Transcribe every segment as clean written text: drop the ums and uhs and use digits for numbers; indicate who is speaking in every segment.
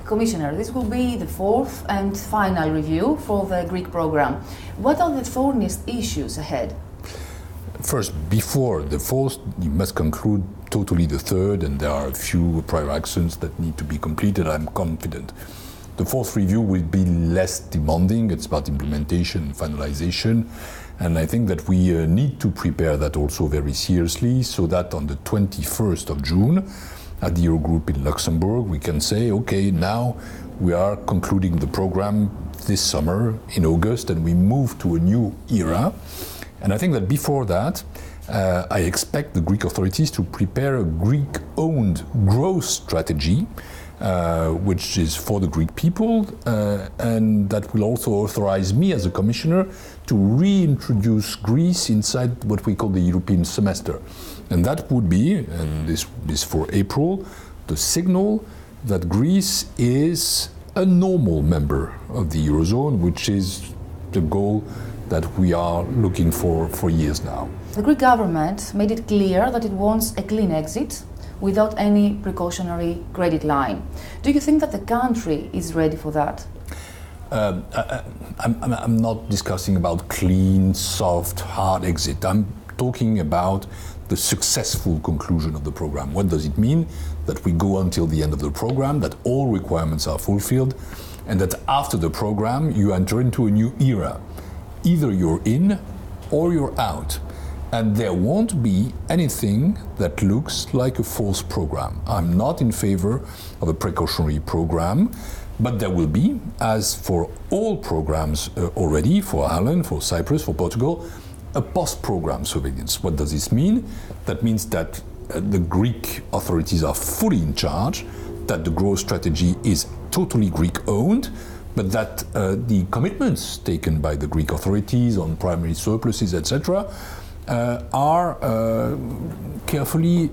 Speaker 1: Commissioner, this will be the fourth and final review for the Greek program. What are the thorniest issues ahead?
Speaker 2: First, before the fourth, you must conclude totally the third, and there are a few prior actions that need to be completed. I'm confident. The fourth review will be less demanding. It's about implementation and finalization. And I think that we need to prepare that also very seriously, so that on the 21st of June, at the Eurogroup in Luxembourg, we can say, okay, now we are concluding the program this summer in August, and we move to a new era. And I think that before that, I expect the Greek authorities to prepare a Greek-owned growth strategy, which is for the Greek people, and that will also authorize me as a commissioner to reintroduce Greece inside what we call the European semester. And that would be, and this is for April, the signal that Greece is a normal member of the Eurozone, which is the goal that we are looking for years now.
Speaker 1: The Greek government made it clear that it wants a clean exit without any precautionary credit line. Do you think that the country is ready for that?
Speaker 2: I'm not discussing about clean, soft, hard exit. I'm talking about the successful conclusion of the program. What does it mean? That we go until the end of the program, that all requirements are fulfilled, and that after the program you enter into a new era. Either you're in or you're out. And there won't be anything that looks like a false program. I'm not in favor of a precautionary program, but there will be, as for all programs already, for Ireland, for Cyprus, for Portugal, a post-program surveillance. What does this mean? That means that the Greek authorities are fully in charge, that the growth strategy is totally Greek-owned, but that the commitments taken by the Greek authorities on primary surpluses, etc., are carefully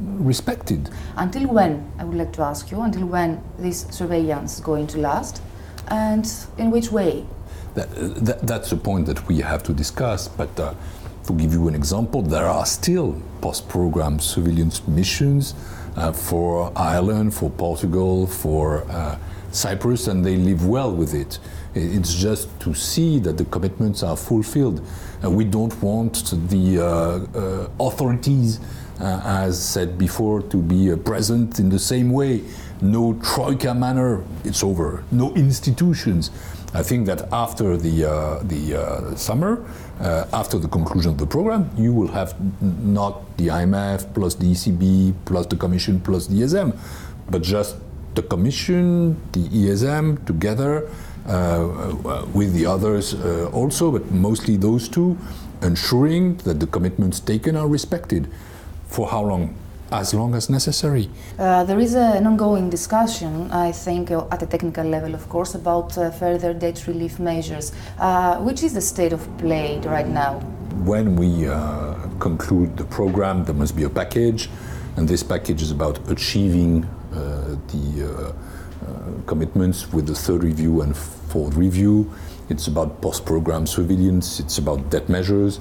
Speaker 2: respected.
Speaker 1: Until when, I would like to ask you, until when this surveillance is going to last, and in which way?
Speaker 2: That's a point that we have to discuss, but to give you an example, there are still post-program surveillance missions for Ireland, for Portugal, for Cyprus, and they live well with it. It's just to see that the commitments are fulfilled. We don't want the authorities, as said before, to be present in the same way. No Troika manner, it's over. No institutions. I think that after the summer, after the conclusion of the program, you will have not the IMF plus the ECB plus the Commission plus the ESM, but just the Commission, the ESM together with the others also, but mostly those two, ensuring that the commitments taken are respected. For how long? As long as necessary.
Speaker 1: There is an ongoing discussion, I think, at a technical level, of course, about further debt relief measures. Which is the state of play right now?
Speaker 2: When we conclude the program, there must be a package, and this package is about achieving the commitments with the third review and fourth review. It's about post-program surveillance, it's about debt measures.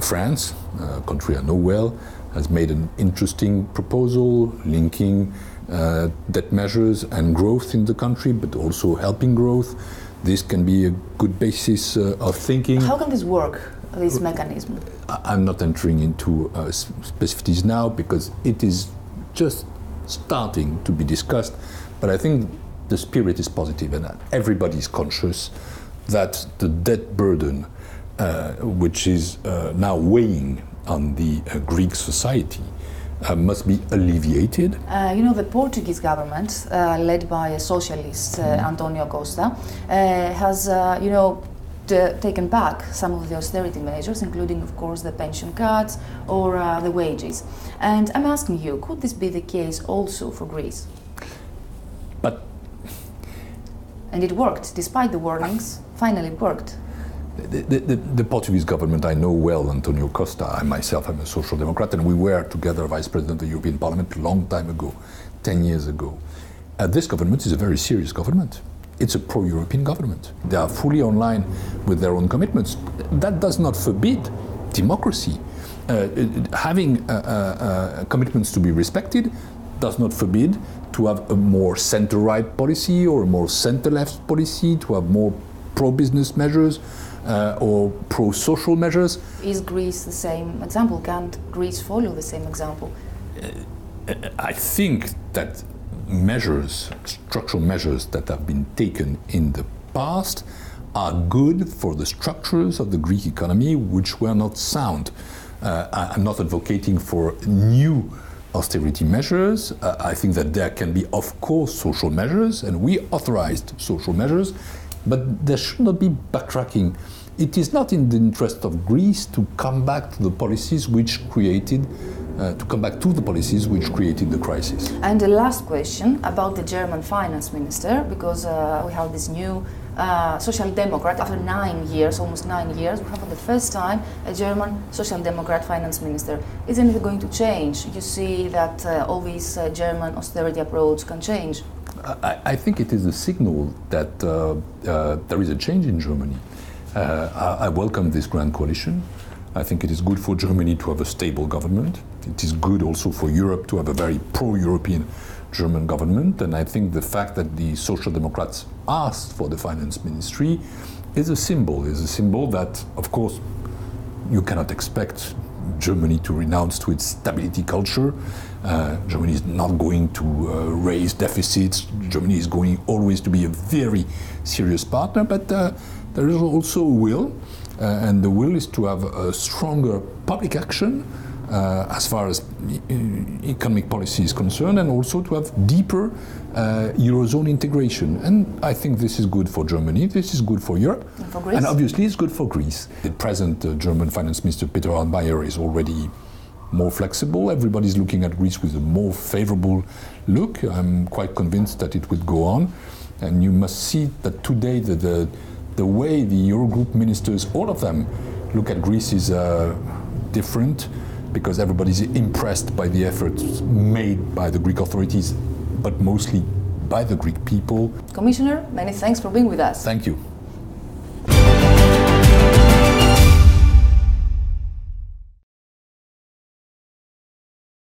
Speaker 2: France, a country I know well, has made an interesting proposal linking debt measures and growth in the country, but also helping growth. This can be a good basis of thinking.
Speaker 1: How can this work, this mechanism?
Speaker 2: I'm not entering into specificities now because it is just starting to be discussed, but I think the spirit is positive and everybody is conscious that the debt burden, which is now weighing on the Greek society, must be alleviated.
Speaker 1: The Portuguese government, led by a socialist, Antonio Costa, has, taken back some of the austerity measures, including, of course, the pension cuts or the wages. And I'm asking you, could this be the case also for Greece?
Speaker 2: But...
Speaker 1: And it worked, despite the warnings, finally it worked.
Speaker 2: The Portuguese government, I know well Antonio Costa. I myself am a social democrat, and we were together Vice President of the European Parliament a long time ago, 10 years ago. This government is a very serious government. It's a pro-European government. They are fully online with their own commitments. That does not forbid democracy. Having commitments to be respected does not forbid to have a more center-right policy or a more center-left policy, to have more pro-business measures or pro-social measures.
Speaker 1: Is Greece the same example? Can't Greece follow the same example?
Speaker 2: I think that measures, structural measures that have been taken in the past are good for the structures of the Greek economy, which were not sound. I'm not advocating for new austerity measures. I think that there can be, of course, social measures, and we authorized social measures, but there should not be backtracking. It is not in the interest of Greece to come back to the policies which created the crisis.
Speaker 1: And the last question about the German finance minister, because we have this new social democrat. After 9 years, almost 9 years, we have for the first time a German social democrat finance minister. Isn't it going to change? You see that all these German austerity approach can change?
Speaker 2: I think it is a signal that there is a change in Germany. I welcome this grand coalition. I think it is good for Germany to have a stable government. It is good also for Europe to have a very pro-European German government, and I think the fact that the Social Democrats asked for the finance ministry is a symbol that, of course, you cannot expect Germany to renounce to its stability culture. Germany is not going to raise deficits. Germany is going always to be a very serious partner, but there is also a will, and the will is to have a stronger public action as far as economic policy is concerned, and also to have deeper Eurozone integration. And I think this is good for Germany, this is good for Europe,
Speaker 1: and for Greece. And
Speaker 2: obviously it's good for Greece. The present German finance minister, Peter Altmaier, is already more flexible. Everybody's looking at Greece with a more favorable look. I'm quite convinced that it will go on. And you must see that today the way the Eurogroup ministers, all of them, look at Greece is different, because everybody's impressed by the efforts made by the Greek authorities, but mostly by the Greek people.
Speaker 1: Commissioner, many thanks for being with us.
Speaker 2: Thank you.